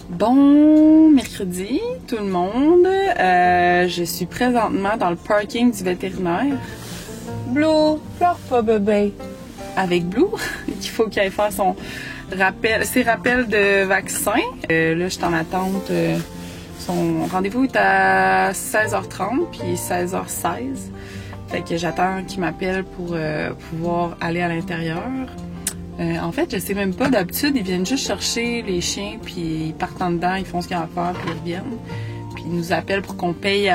Bon mercredi tout le monde. Je suis présentement dans le parking du vétérinaire. Blue, pleure pas bébé. Avec Blue, qu'il faut qu'elle fasse ses rappels de vaccin. Là, je suis en attente. Son rendez-vous est à 16h30 puis 16h16. Fait que j'attends qu'il m'appelle pour pouvoir aller à l'intérieur. En fait, je sais même pas. D'habitude, ils viennent juste chercher les chiens, puis ils partent en dedans, ils font ce qu'ils ont à faire, puis ils reviennent. Puis ils nous appellent pour qu'on paye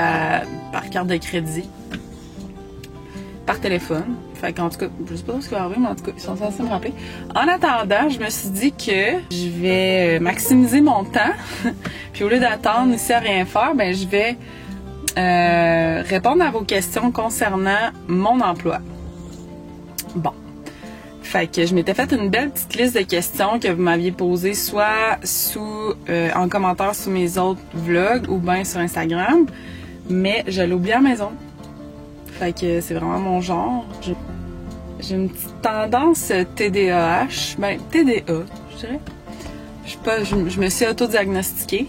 par carte de crédit, par téléphone. Fait qu'en tout cas, je sais pas ce qui va arriver, mais en tout cas, ils sont censés me rappeler. En attendant, je me suis dit que je vais maximiser mon temps. Puis au lieu d'attendre ici à rien faire, ben je vais répondre à vos questions concernant mon emploi. Bon. Fait que je m'étais fait une belle petite liste de questions que vous m'aviez posées soit en commentaire sous mes autres vlogs ou bien sur Instagram, mais je l'ai oublié à la maison. Fait que c'est vraiment mon genre. J'ai une petite tendance TDAH, ben TDA, je dirais. Je me suis auto-diagnostiquée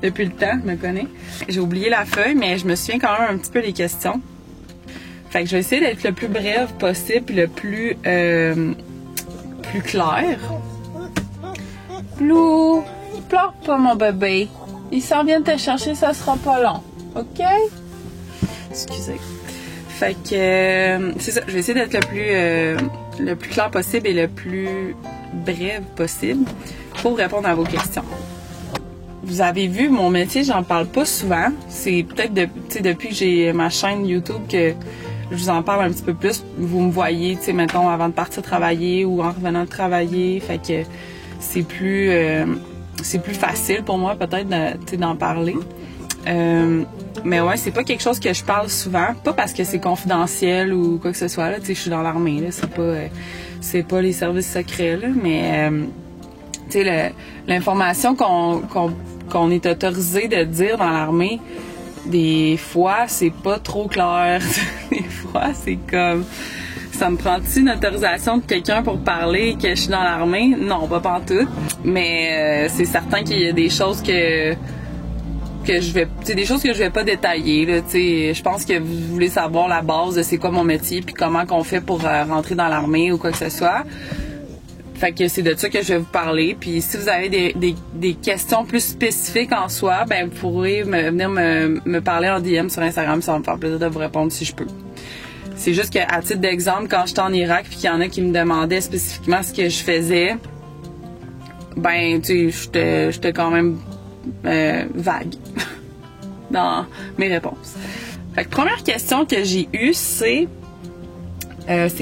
depuis le temps, je me connais. J'ai oublié la feuille, mais je me souviens quand même un petit peu des questions. Fait que je vais essayer d'être le plus bref possible, le plus clair. Blue, pleure pas mon bébé. Il s'en vient te chercher, ça sera pas long. OK? Excusez. Fait que c'est ça, je vais essayer d'être le plus clair possible et le plus bref possible pour répondre à vos questions. Vous avez vu, mon métier, j'en parle pas souvent. C'est peut-être depuis que j'ai ma chaîne YouTube que je vous en parle un petit peu plus. Vous me voyez, tu sais, mettons, avant de partir travailler ou en revenant de travailler. Fait que c'est plus facile pour moi, peut-être, d'en parler. Mais ouais, c'est pas quelque chose que je parle souvent. Pas parce que c'est confidentiel ou quoi que ce soit, là. Tu sais, je suis dans l'armée, là. C'est pas les services secrets, là. Mais, tu sais, l'information qu'on est autorisé de dire dans l'armée, des fois, c'est pas trop clair. Des fois, c'est comme... Ça me prend-tu une autorisation de quelqu'un pour parler que je suis dans l'armée? Non, pas pantoute. Mais c'est certain qu'il y a des choses que je vais... C'est des choses que je vais pas détailler, là. Tu sais, je pense que vous voulez savoir la base de c'est quoi mon métier puis comment qu'on fait pour rentrer dans l'armée ou quoi que ce soit. Fait que c'est de ça que je vais vous parler. Puis si vous avez des questions plus spécifiques en soi, ben vous pourrez venir me parler en DM sur Instagram. Ça va me faire plaisir de vous répondre si je peux. C'est juste qu'à titre d'exemple, quand j'étais en Irak puis qu'il y en a qui me demandaient spécifiquement ce que je faisais, ben tu sais, j'étais quand même vague dans mes réponses. Fait que première question que j'ai eue, c'est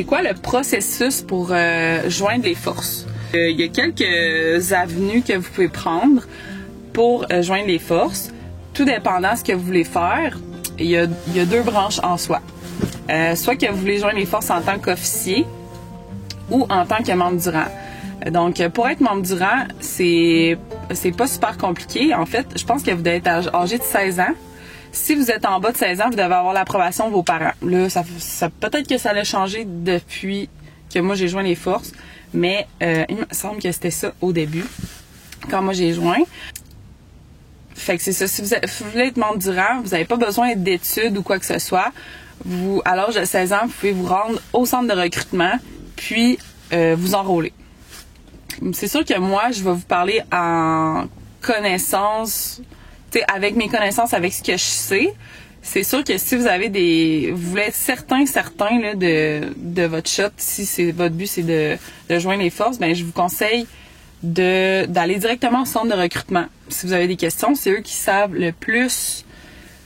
quoi le processus pour joindre les forces? Il y a quelques avenues que vous pouvez prendre pour joindre les forces. Tout dépendant de ce que vous voulez faire, il y a deux branches en soi. Soit que vous voulez joindre les forces en tant qu'officier ou en tant que membre du rang. Donc, pour être membre du rang, c'est pas super compliqué. En fait, je pense que vous devez être âgé de 16 ans. Si vous êtes en bas de 16 ans, vous devez avoir l'approbation de vos parents. Là, ça peut-être que ça a changé depuis que moi j'ai joint les forces, mais il me semble que c'était ça au début, quand moi j'ai joint. Fait que c'est ça. Si vous voulez être membre du rang, vous n'avez pas besoin d'études ou quoi que ce soit. À l'âge de 16 ans, vous pouvez vous rendre au centre de recrutement, puis vous enrôler. C'est sûr que moi, je vais vous parler en connaissance... T'sais, avec mes connaissances, avec ce que je sais, c'est sûr que si vous avez vous voulez être certain là, de votre shot, si votre but c'est de joindre les forces, ben je vous conseille d'aller directement au centre de recrutement. Si vous avez des questions, c'est eux qui savent le plus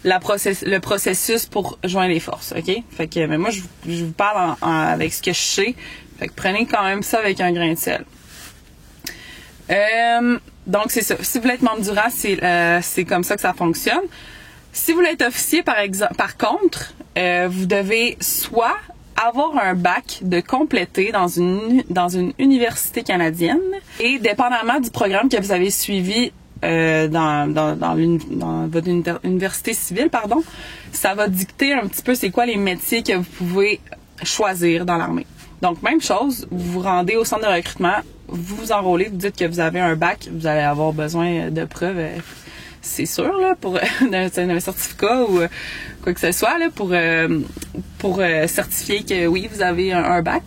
le processus pour joindre les forces, ok? Fait que mais moi je vous parle avec ce que je sais. Fait que prenez quand même ça avec un grain de sel. Donc c'est ça. Si vous voulez être membre du rang, c'est comme ça que ça fonctionne. Si vous voulez être officier, par contre, vous devez soit avoir un bac de compléter dans une université canadienne et dépendamment du programme que vous avez suivi dans votre université civile, ça va dicter un petit peu c'est quoi les métiers que vous pouvez choisir dans l'armée. Donc, même chose, vous vous rendez au centre de recrutement vous enrôlez, vous dites que vous avez un bac, vous allez avoir besoin de preuves, c'est sûr, là, pour d'un certificat ou quoi que ce soit, là, pour certifier que oui, vous avez un bac.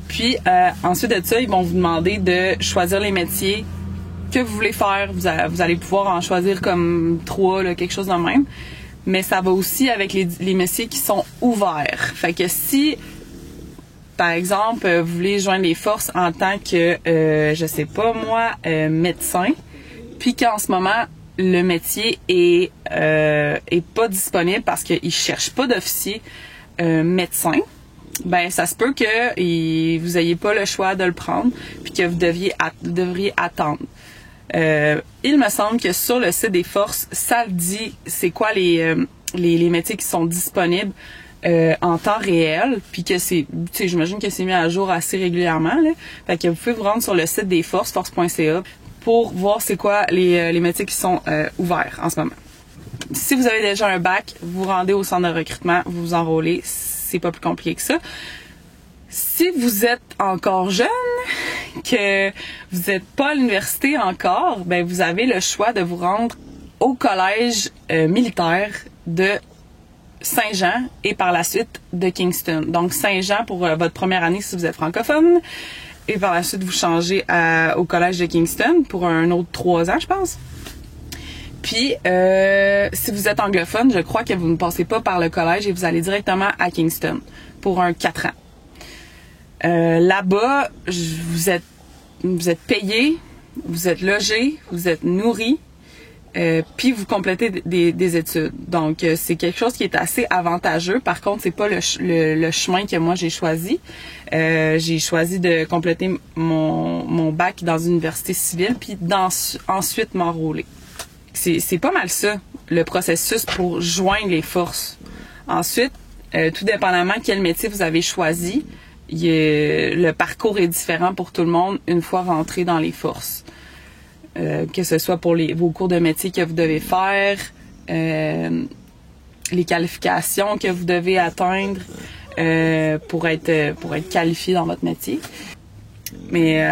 Puis ensuite de ça, ils vont vous demander de choisir les métiers que vous voulez faire. Vous allez pouvoir en choisir comme 3, là, quelque chose de même. Mais ça va aussi avec les métiers qui sont ouverts. Fait que si, par exemple, vous voulez joindre les forces en tant que, je sais pas moi, médecin, puis qu'en ce moment, le métier est pas disponible parce qu'ils cherchent pas d'officier médecin, ben ça se peut que vous ayez pas le choix de le prendre, puis que vous devriez attendre. Il me semble que sur le site des forces, ça le dit, c'est quoi les métiers qui sont disponibles en temps réel, puis que j'imagine que c'est mis à jour assez régulièrement, là. Fait que vous pouvez vous rendre sur le site des forces, force.ca, pour voir c'est quoi les métiers qui sont ouverts en ce moment. Si vous avez déjà un bac, vous vous rendez au centre de recrutement, vous vous enrôlez, c'est pas plus compliqué que ça. Si vous êtes encore jeune, que vous n'êtes pas à l'université encore, ben vous avez le choix de vous rendre au collège militaire de Saint-Jean et par la suite de Kingston. Donc Saint-Jean pour votre première année si vous êtes francophone, et par la suite vous changez au collège de Kingston pour un autre 3 ans, je pense. Puis, si vous êtes anglophone, je crois que vous ne passez pas par le collège et vous allez directement à Kingston pour un 4 ans. Là-bas, vous êtes payé, vous êtes logé, vous êtes nourri, puis vous complétez des études. Donc, c'est quelque chose qui est assez avantageux. Par contre, c'est pas le chemin que moi j'ai choisi. J'ai choisi de compléter mon bac dans une université civile, puis ensuite m'enrôler. C'est pas mal ça, le processus pour joindre les forces. Ensuite, tout dépendamment quel métier vous avez choisi, le parcours est différent pour tout le monde une fois rentré dans les forces. Que ce soit pour vos cours de métier que vous devez faire, les qualifications que vous devez atteindre pour être qualifié dans votre métier. Mais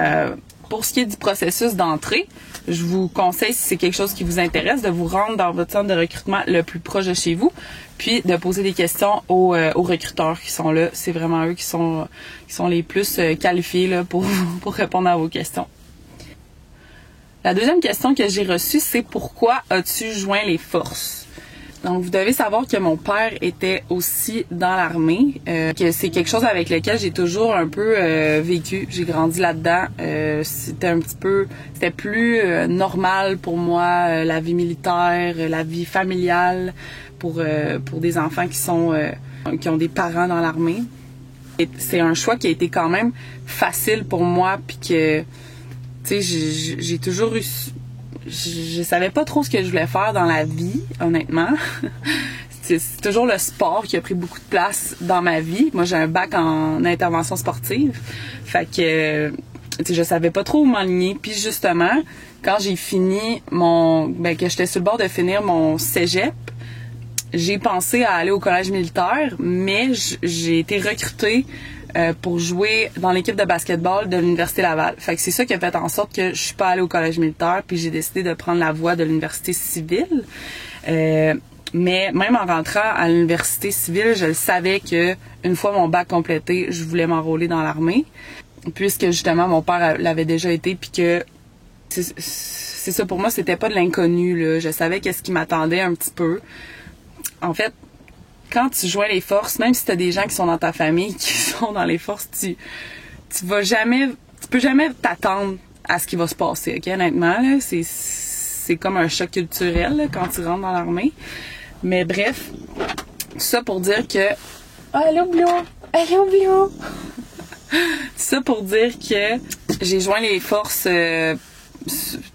pour ce qui est du processus d'entrée, je vous conseille, si c'est quelque chose qui vous intéresse, de vous rendre dans votre centre de recrutement le plus proche de chez vous, puis de poser des questions aux recruteurs qui sont là. C'est vraiment eux qui sont les plus qualifiés là, pour répondre à vos questions. La deuxième question que j'ai reçue, c'est pourquoi as-tu joint les forces? Donc, vous devez savoir que mon père était aussi dans l'armée, que c'est quelque chose avec lequel j'ai toujours un peu vécu. J'ai grandi là-dedans. C'était plus normal pour moi, la vie militaire, la vie familiale, pour des enfants qui ont des parents dans l'armée. Et c'est un choix qui a été quand même facile pour moi, puis que, tu sais, j'ai toujours eu... Je savais pas trop ce que je voulais faire dans la vie, honnêtement. C'est toujours le sport qui a pris beaucoup de place dans ma vie. Moi, j'ai un bac en intervention sportive. Fait que, je savais pas trop où m'enligner. Puis justement, quand j'ai fini que j'étais sur le bord de finir mon cégep, j'ai pensé à aller au collège militaire, mais j'ai été recrutée pour jouer dans l'équipe de basketball de l'Université Laval. Fait que c'est ça qui a fait en sorte que je suis pas allée au collège militaire, puis j'ai décidé de prendre la voie de l'université civile. Mais même en rentrant à l'université civile, je le savais que une fois mon bac complété, je voulais m'enrôler dans l'armée, puisque justement mon père l'avait déjà été, puis que c'est ça pour moi, c'était pas de l'inconnu là. Je savais qu'est-ce qui m'attendait un petit peu. En fait, quand tu joins les forces, même si tu as des gens qui sont dans ta famille qui sont dans les forces, tu peux jamais t'attendre à ce qui va se passer, ok? Honnêtement, là, c'est comme un choc culturel là, quand tu rentres dans l'armée. Mais bref, ça pour dire que... Allô, Blue! Ça pour dire que j'ai joint les forces...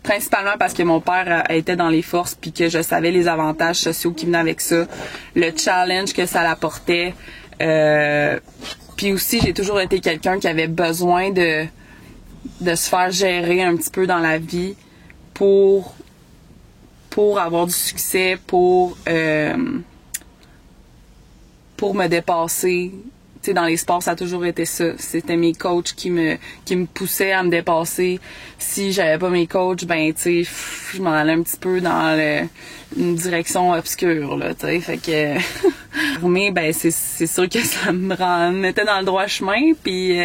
principalement parce que mon père était dans les forces, puis que je savais les avantages sociaux qui venaient avec ça, le challenge que ça l'apportait, puis aussi j'ai toujours été quelqu'un qui avait besoin de se faire gérer un petit peu dans la vie pour avoir du succès, pour me dépasser, sais, dans les sports, ça a toujours été ça. C'était mes coachs qui me poussaient à me dépasser. Si j'avais pas mes coachs, ben, tu sais, je m'en allais un petit peu dans une direction obscure, là, tu sais. Fait que, l'armée, ben, c'est sûr que ça me mettait dans le droit chemin, puis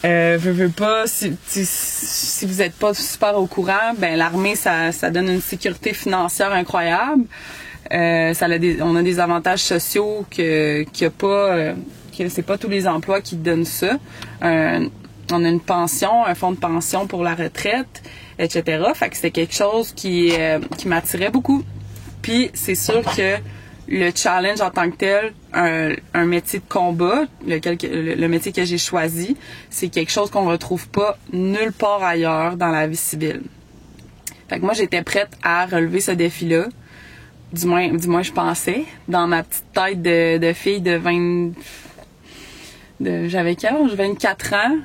veux pas, si vous êtes pas super au courant, ben, l'armée, ça donne une sécurité financière incroyable. On a des avantages sociaux que c'est pas tous les emplois qui donnent ça. On a une pension, un fonds de pension pour la retraite, etc. Fait que c'était quelque chose qui m'attirait beaucoup. Puis c'est sûr que le challenge en tant que tel, un métier de combat, le métier que j'ai choisi, c'est quelque chose qu'on retrouve pas nulle part ailleurs dans la vie civile. Fait que moi j'étais prête à relever ce défi-là. Du moins, je pensais, dans ma petite tête de fille de 20... j'avais quel âge? 24 ans,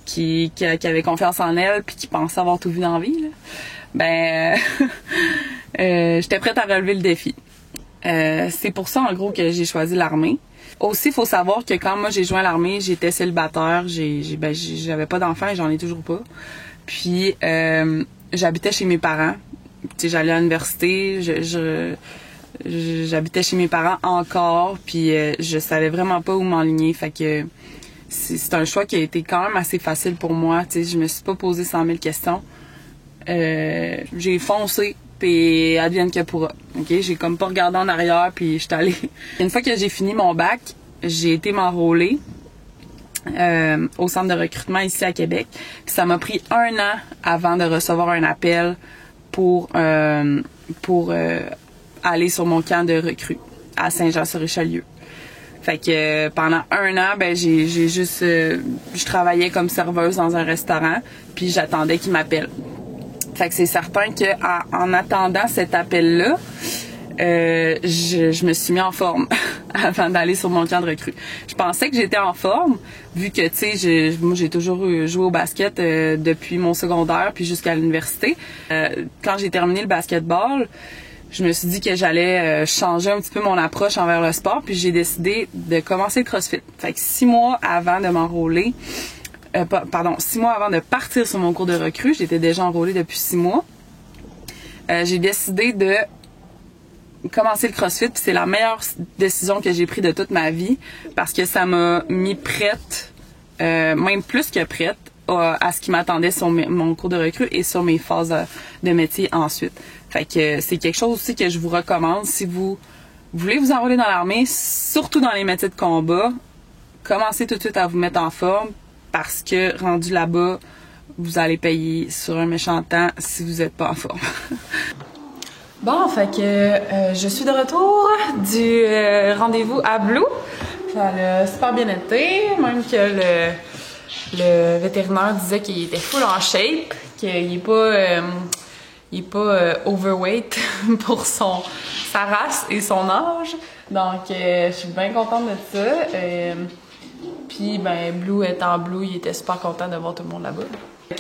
qui avait confiance en elle puis qui pensait avoir tout vu dans la vie, là. Ben, j'étais prête à relever le défi. C'est pour ça, en gros, que j'ai choisi l'armée. Aussi, il faut savoir que quand moi j'ai joint l'armée, j'étais célibataire, j'avais pas d'enfants et j'en ai toujours pas. Puis, j'habitais chez mes parents. Tu sais, j'allais à l'université, j'habitais chez mes parents encore, puis je savais vraiment pas où m'enligner. Fait que c'est un choix qui a été quand même assez facile pour moi. Tu sais, je me suis pas posé 100 000 questions. J'ai foncé, puis advienne que pourra. Ok, j'ai comme pas regardé en arrière, puis j'étais allée. Une fois que j'ai fini mon bac, j'ai été m'enrôler au centre de recrutement ici à Québec. Puis ça m'a pris 1 an avant de recevoir un appel pour aller sur mon camp de recrues à Saint-Jean-sur-Richelieu. Fait que pendant 1 an, ben je travaillais comme serveuse dans un restaurant, puis j'attendais qu'il m'appelle. Fait que c'est certain que en attendant cet appel-là, je me suis mis en forme avant d'aller sur mon camp de recrue. Je pensais que j'étais en forme, vu que, tu sais, moi, j'ai toujours joué au basket depuis mon secondaire puis jusqu'à l'université. Quand j'ai terminé le basketball, je me suis dit que j'allais changer un petit peu mon approche envers le sport, puis j'ai décidé de commencer le CrossFit. Fait que 6 mois avant de m'enrôler, 6 mois avant de partir sur mon cours de recrue, j'étais déjà enrôlée depuis 6 mois, j'ai décidé de commencer le CrossFit, puis c'est la meilleure décision que j'ai prise de toute ma vie parce que ça m'a mis prête, même plus que prête, à ce qui m'attendait sur mon cours de recrue et sur mes phases de métier ensuite. Fait que c'est quelque chose aussi que je vous recommande si vous voulez vous enrôler dans l'armée, surtout dans les métiers de combat. Commencez tout de suite à vous mettre en forme parce que rendu là-bas, vous allez payer sur un méchant temps si vous n'êtes pas en forme. Bon, fait que je suis de retour du rendez-vous à Blue. Ça a super bien été, même que le vétérinaire disait qu'il était full en shape, qu'il est pas overweight pour sa race et son âge. Donc, je suis bien contente de ça. Puis, ben, Blue étant Blue, il était super content de voir tout le monde là-bas.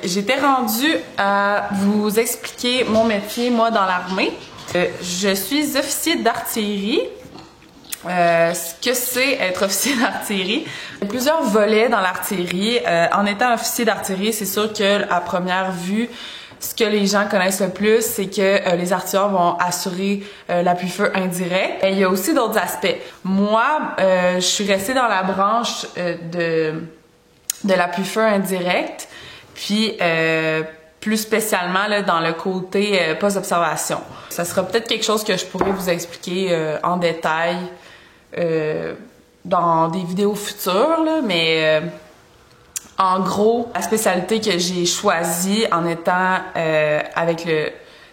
J'étais rendue à vous expliquer mon métier, moi, dans l'armée. Je suis officier d'artillerie. Ce que c'est être officier d'artillerie. Il y a plusieurs volets dans l'artillerie. En étant officier d'artillerie, c'est sûr que à première vue, ce que les gens connaissent le plus, c'est que les artilleurs vont assurer l'appui-feu indirect. Et il y a aussi d'autres aspects. Moi, je suis restée dans la branche de l'appui-feu indirect, puis plus spécialement là, dans le côté post-observation. Ça sera peut-être quelque chose que je pourrais vous expliquer en détail dans des vidéos futures, là, mais en gros, la spécialité que j'ai choisie en étant avec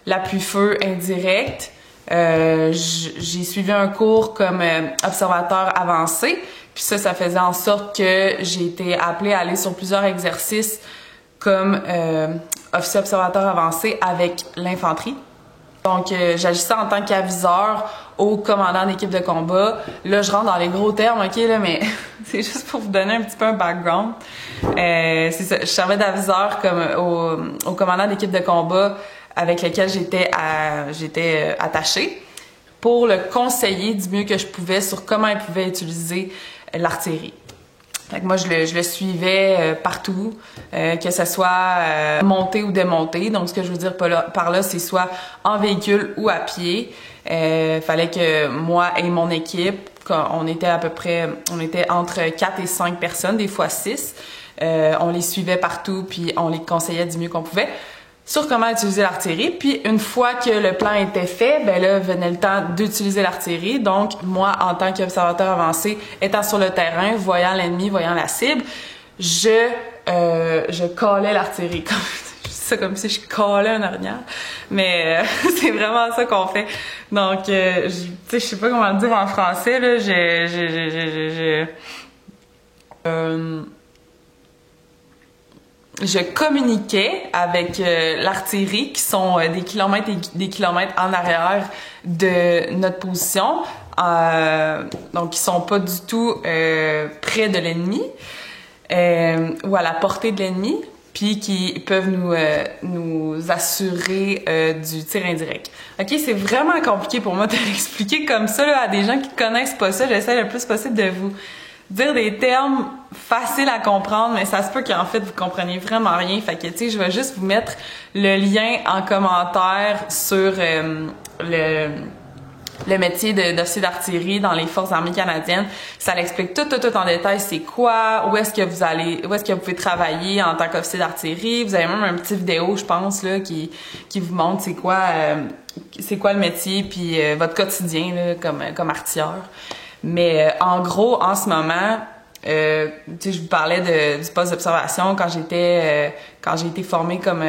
l'appui-feu indirect, j'ai suivi un cours comme observateur avancé, puis ça faisait en sorte que j'ai été appelée à aller sur plusieurs exercices comme officier observateur avancé avec l'infanterie. Donc, j'agissais en tant qu'aviseur au commandant d'équipe de combat. Là, je rentre dans les gros termes, ok, là, mais c'est juste pour vous donner un petit peu un background. C'est ça, je servais d'aviseur comme au commandant d'équipe de combat avec lequel j'étais attachée pour le conseiller du mieux que je pouvais sur comment il pouvait utiliser l'artillerie. Fait que moi, je le suivais partout, que ce soit monté ou démonté. Donc, ce que je veux dire par là, c'est soit en véhicule ou à pied. Fallait que moi et mon équipe, on était entre 4 et 5 personnes, des fois 6. On les suivait partout, puis on les conseillait du mieux qu'on pouvait sur comment utiliser l'artillerie. Puis une fois que le plan était fait, ben là venait le temps d'utiliser l'artillerie. Donc moi, en tant qu'observateur avancé, étant sur le terrain, voyant l'ennemi, voyant la cible, je calais l'artillerie. Je dis ça comme si je calais un orignal, mais c'est vraiment ça qu'on fait. Donc, tu sais, je sais pas comment le dire en français là. Je communiquais avec l'artillerie qui sont des kilomètres et des kilomètres en arrière de notre position, donc ils sont pas du tout près de l'ennemi ou à la portée de l'ennemi, puis qui peuvent nous assurer du tir indirect. Ok, c'est vraiment compliqué pour moi de l'expliquer comme ça là, à des gens qui connaissent pas ça. J'essaie le plus possible de vous dire des termes faciles à comprendre, mais ça se peut qu'en fait vous compreniez vraiment rien. Fait que tu sais, je vais juste vous mettre le lien en commentaire sur le métier d'officier d'artillerie dans les Forces armées canadiennes. Ça l'explique tout en détail, c'est quoi, où est-ce que vous pouvez travailler en tant qu'officier d'artillerie. Vous avez même un petit vidéo, je pense, là, qui vous montre c'est quoi le métier, puis votre quotidien là, comme artilleur. Mais en gros, en ce moment, tu sais, je vous parlais du poste d'observation quand j'ai été formée comme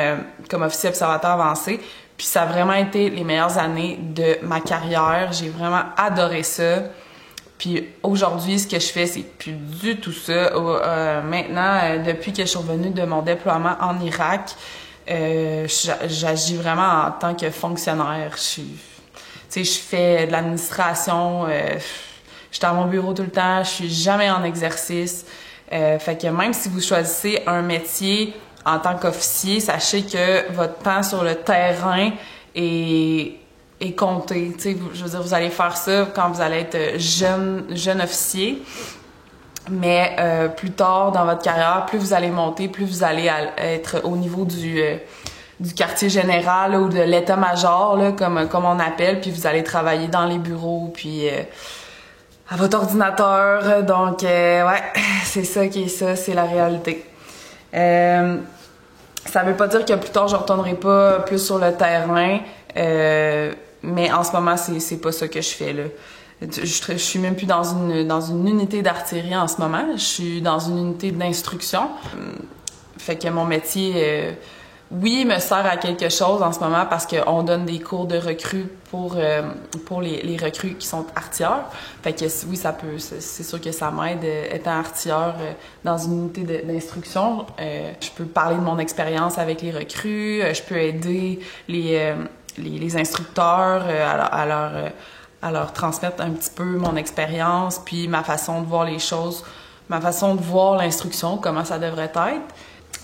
officier observateur avancé. Puis ça a vraiment été les meilleures années de ma carrière. J'ai vraiment adoré ça. Puis aujourd'hui, ce que je fais, c'est plus du tout ça. Maintenant, depuis que je suis revenue de mon déploiement en Irak, j'agis vraiment en tant que fonctionnaire. Tu sais, je fais de l'administration. Je suis dans mon bureau tout le temps, je suis jamais en exercice. Fait que même si vous choisissez un métier en tant qu'officier, sachez que votre temps sur le terrain est compté. Tu sais, je veux dire, vous allez faire ça quand vous allez être jeune officier. Mais plus tard dans votre carrière, plus vous allez monter, plus vous allez être au niveau du quartier général là, ou de l'état-major, là, comme on appelle, puis vous allez travailler dans les bureaux, puis à votre ordinateur. Donc, ouais, c'est ça qui est ça, c'est la réalité. Ça veut pas dire que plus tard, je retournerai pas plus sur le terrain, mais en ce moment, c'est pas ça que je fais, là. Je suis même plus dans une unité d'artillerie en ce moment. Je suis dans une unité d'instruction. Fait que mon métier... oui, me sert à quelque chose en ce moment parce qu'on donne des cours de recrues pour les recrues qui sont artilleurs. Fait que oui, c'est sûr que ça m'aide étant artilleur dans une unité d'instruction. Je peux parler de mon expérience avec les recrues, je peux aider les instructeurs à leur transmettre un petit peu mon expérience, puis ma façon de voir les choses, ma façon de voir l'instruction, comment ça devrait être.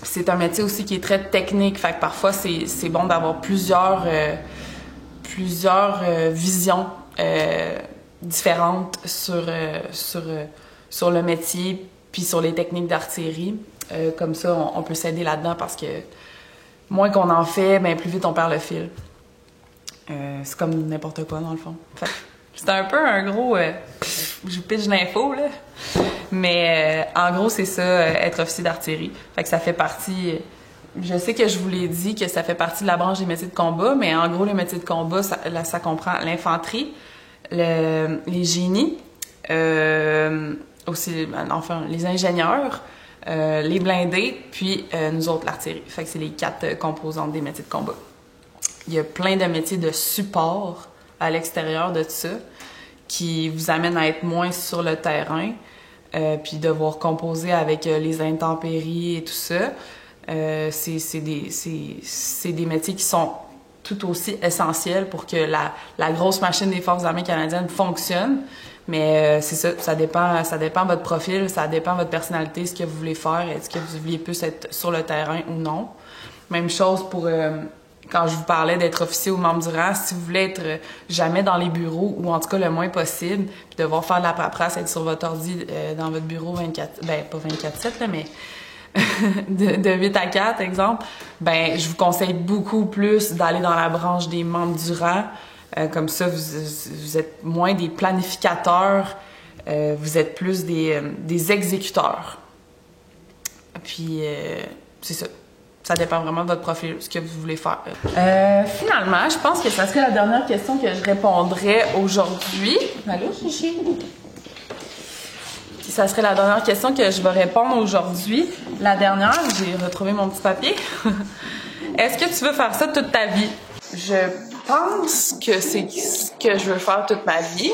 C'est un métier aussi qui est très technique, fait que parfois c'est bon d'avoir plusieurs visions différentes sur le métier puis sur les techniques d'artillerie. Comme ça, on peut s'aider là-dedans parce que moins qu'on en fait, ben plus vite on perd le fil. C'est comme n'importe quoi dans le fond. Fait que c'est un peu un gros... je vous pitch l'info, là. Mais en gros, c'est ça, être officier d'artillerie. Fait que ça fait partie... Je sais que je vous l'ai dit que ça fait partie de la branche des métiers de combat, mais en gros, les métiers de combat, ça comprend l'infanterie, les génies, aussi, enfin, les ingénieurs, les blindés, puis nous autres, l'artillerie. Fait que c'est les 4 composantes des métiers de combat. Il y a plein de métiers de support à l'extérieur de tout ça qui vous amènent à être moins sur le terrain, puis devoir composer avec les intempéries et tout ça. C'est des métiers qui sont tout aussi essentiels pour que la grosse machine des Forces armées canadiennes fonctionne. Mais c'est ça, ça dépend de votre profil, ça dépend de votre personnalité, ce que vous voulez faire, est-ce que vous vouliez plus être sur le terrain ou non. Même chose pour quand je vous parlais d'être officier ou membre du rang, si vous voulez être jamais dans les bureaux, ou en tout cas le moins possible, puis devoir faire de la paperasse, être sur votre ordi dans votre bureau 24... Ben, pas 24/7, là, mais de 8 à 4, exemple, ben je vous conseille beaucoup plus d'aller dans la branche des membres du rang. Comme ça, vous êtes moins des planificateurs, vous êtes plus des exécuteurs. Puis, c'est ça. Ça dépend vraiment de votre profil, ce que vous voulez faire. Finalement, je pense que ça serait la dernière question que je répondrais aujourd'hui. Allô, chichi? Ça serait la dernière question que je vais répondre aujourd'hui. La dernière, j'ai retrouvé mon petit papier. Est-ce que tu veux faire ça toute ta vie? Je pense que c'est ce que je veux faire toute ma vie.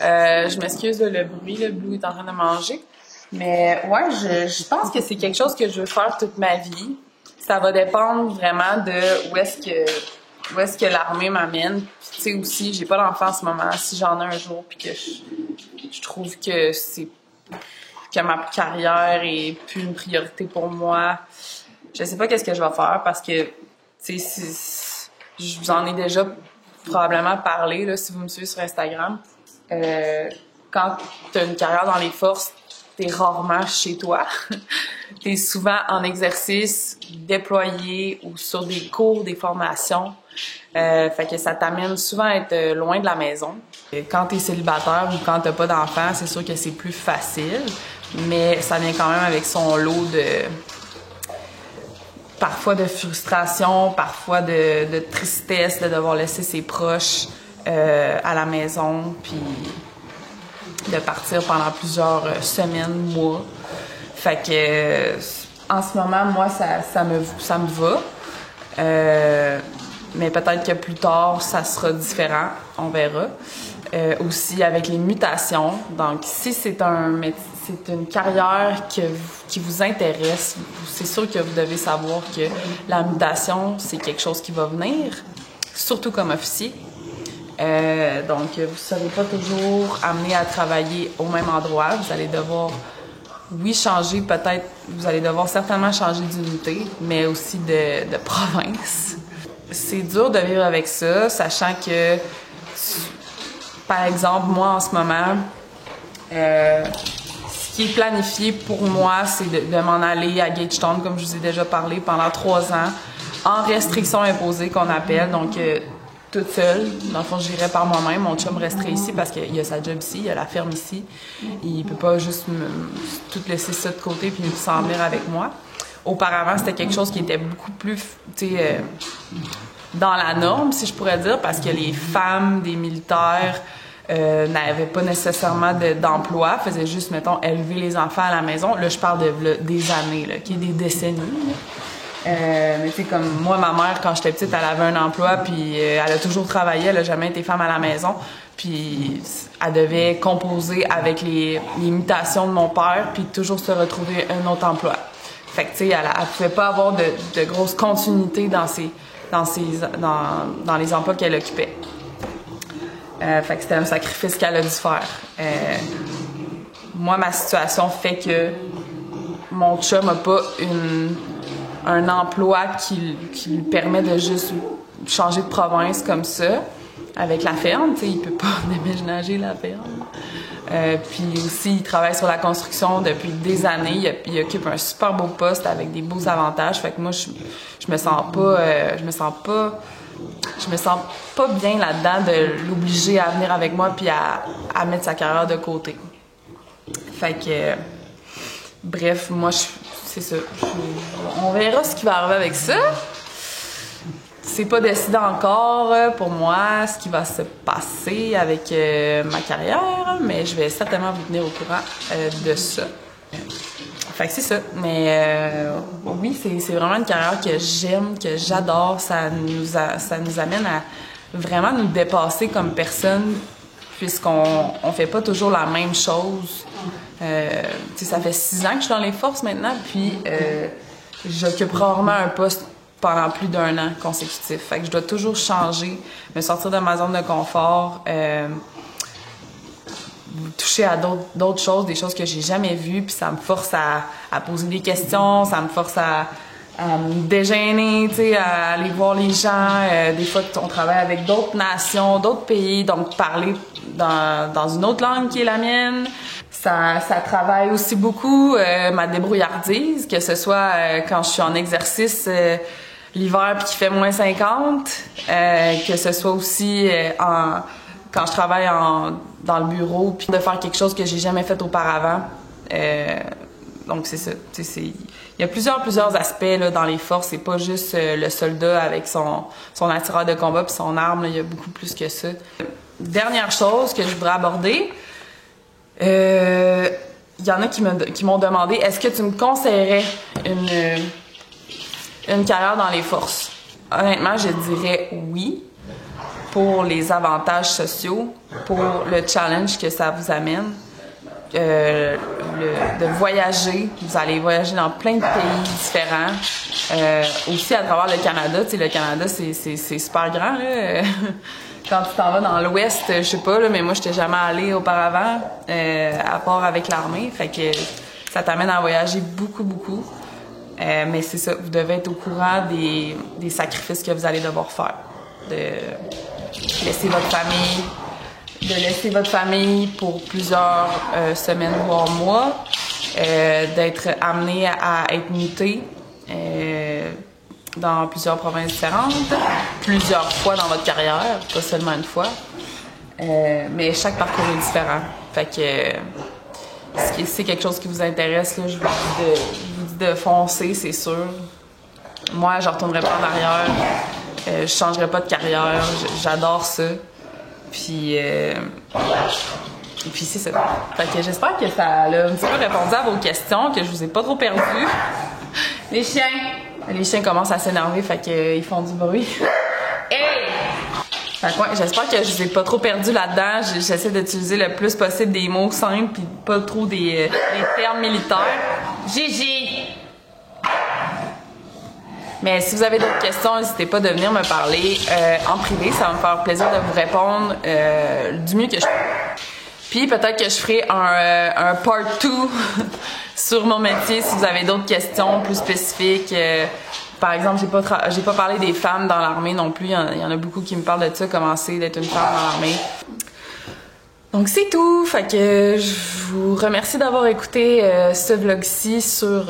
Je m'excuse de le bruit, le Blue est en train de manger. Mais ouais, je pense que c'est quelque chose que je veux faire toute ma vie. Ça va dépendre vraiment de où est-ce que l'armée m'amène. Puis tu sais aussi, j'ai pas d'enfant en ce moment. Si j'en ai un jour, puis que je trouve que ma carrière est plus une priorité pour moi, je sais pas qu'est-ce que je vais faire parce que tu sais, je vous en ai déjà probablement parlé là, si vous me suivez sur Instagram. Quand tu as une carrière dans les forces, t'es rarement chez toi. T'es souvent en exercice, déployé ou sur des cours, des formations. Fait que ça t'amène souvent à être loin de la maison. Quand t'es célibataire ou quand t'as pas d'enfant, c'est sûr que c'est plus facile, mais ça vient quand même avec son lot parfois de frustration, parfois de tristesse de devoir laisser ses proches à la maison, puis de partir pendant plusieurs semaines, mois. Fait que en ce moment, moi, ça me va. Mais peut-être que plus tard, ça sera différent. On verra. Aussi avec les mutations. Donc, si c'est une carrière qui vous intéresse, c'est sûr que vous devez savoir que la mutation, c'est quelque chose qui va venir, surtout comme officier. Donc, vous ne serez pas toujours amené à travailler au même endroit. Vous allez devoir, oui, changer peut-être, vous allez devoir certainement changer d'unité, mais aussi de province. C'est dur de vivre avec ça, sachant que, par exemple, moi, en ce moment, ce qui est planifié pour moi, c'est de m'en aller à Gagetown, comme je vous ai déjà parlé, pendant 3 ans, en restriction imposée qu'on appelle, donc toute seule. Dans le fond, j'irais par moi-même. Mon chum resterait ici parce qu'il a sa job ici, il a la ferme ici. Il peut pas juste tout laisser ça de côté puis s'en venir avec moi. Auparavant, c'était quelque chose qui était beaucoup plus, tu sais, dans la norme, si je pourrais dire, parce que les femmes des militaires n'avaient pas nécessairement d'emploi, faisaient juste, mettons, élever les enfants à la maison. Là, je parle des années, là, qui est des décennies. Mais tu sais, comme moi, ma mère, quand j'étais petite, elle avait un emploi, puis elle a toujours travaillé, elle a jamais été femme à la maison, puis elle devait composer avec les mutations de mon père, puis toujours se retrouver un autre emploi. Fait que tu sais, elle pouvait pas avoir de grosse continuité dans les emplois qu'elle occupait. Fait que c'était un sacrifice qu'elle a dû faire. Moi, ma situation fait que mon chum n'a pas un emploi qui lui permet de juste changer de province comme ça, avec la ferme. Tu sais, il peut pas déménager la ferme. Puis aussi, il travaille sur la construction depuis des années. Il occupe un super beau poste avec des beaux avantages. Fait que moi, je me sens pas bien là-dedans de l'obliger à venir avec moi puis à mettre sa carrière de côté. Fait que, bref, moi, c'est ça. On verra ce qui va arriver avec ça. C'est pas décidé encore pour moi ce qui va se passer avec ma carrière, mais je vais certainement vous tenir au courant de ça. Fait que c'est ça. Mais oui, c'est vraiment une carrière que j'aime, que j'adore. Ça nous amène à vraiment nous dépasser comme personne, puisqu'on fait pas toujours la même chose. Ça fait 6 ans que je suis dans les forces maintenant, puis j'occupe rarement un poste pendant plus d'1 an consécutif. Fait que je dois toujours changer, me sortir de ma zone de confort, toucher à d'autres choses, des choses que j'ai jamais vues, puis ça me force à poser des questions, ça me force à à me déjeuner, tu sais, à aller voir les gens. Des fois, on travaille avec d'autres nations, d'autres pays, donc parler dans une autre langue qui est la mienne. Ça travaille aussi beaucoup ma débrouillardise, que ce soit quand je suis en exercice l'hiver puis qu'il fait moins 50, que ce soit aussi quand je travaille dans le bureau puis de faire quelque chose que j'ai jamais fait auparavant. Donc c'est ça. Il y a plusieurs aspects là, dans les forces. C'est pas juste le soldat avec son attireur de combat puis son arme. Là, il y a beaucoup plus que ça. Dernière chose que je voudrais aborder. Il y en a qui m'ont demandé, est-ce que tu me conseillerais une carrière dans les forces? Honnêtement, je dirais oui, pour les avantages sociaux, pour le challenge que ça vous amène, de voyager. Vous allez voyager dans plein de pays différents, aussi à travers le Canada. Tu sais, le Canada, c'est super grand, là. Quand tu t'en vas dans l'Ouest, je sais pas, là, mais moi, j'étais jamais allée auparavant, à part avec l'armée. Fait que ça t'amène à voyager beaucoup, beaucoup. Mais c'est ça, vous devez être au courant des sacrifices que vous allez devoir faire. De laisser votre famille pour plusieurs semaines, voire mois. D'être amené à être muté. Dans plusieurs provinces différentes, plusieurs fois dans votre carrière, pas seulement une fois. Mais chaque parcours est différent. Fait que si c'est quelque chose qui vous intéresse, là, je vous dis de foncer, c'est sûr. Moi, je retournerai pas en arrière. Je changerai pas de carrière. J'adore ça. Puis c'est ça. Fait que j'espère que ça a un petit peu répondu à vos questions, que je vous ai pas trop perdu. Les chiens commencent à s'énerver, fait qu'ils font du bruit. Hey! Fait que ouais, j'espère que je vous ai pas trop perdu là-dedans. J'essaie d'utiliser le plus possible des mots simples puis pas trop des termes militaires. Gigi! Mais si vous avez d'autres questions, n'hésitez pas de venir me parler en privé. Ça va me faire plaisir de vous répondre du mieux que je peux. Puis peut-être que je ferai un part 2 sur mon métier si vous avez d'autres questions plus spécifiques. Par exemple, j'ai pas parlé des femmes dans l'armée non plus. Il y en a beaucoup qui me parlent de ça, comment c'est d'être une femme dans l'armée. Donc c'est tout. Fait que je vous remercie d'avoir écouté ce vlog-ci sur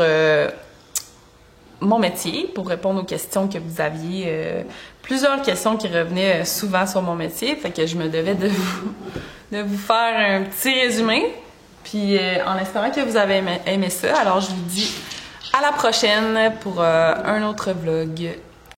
mon métier pour répondre aux questions que vous aviez. Plusieurs questions qui revenaient souvent sur mon métier. Fait que je me devais de vous faire un petit résumé. Puis en espérant que vous avez aimé ça, alors je vous dis à la prochaine pour un autre vlog.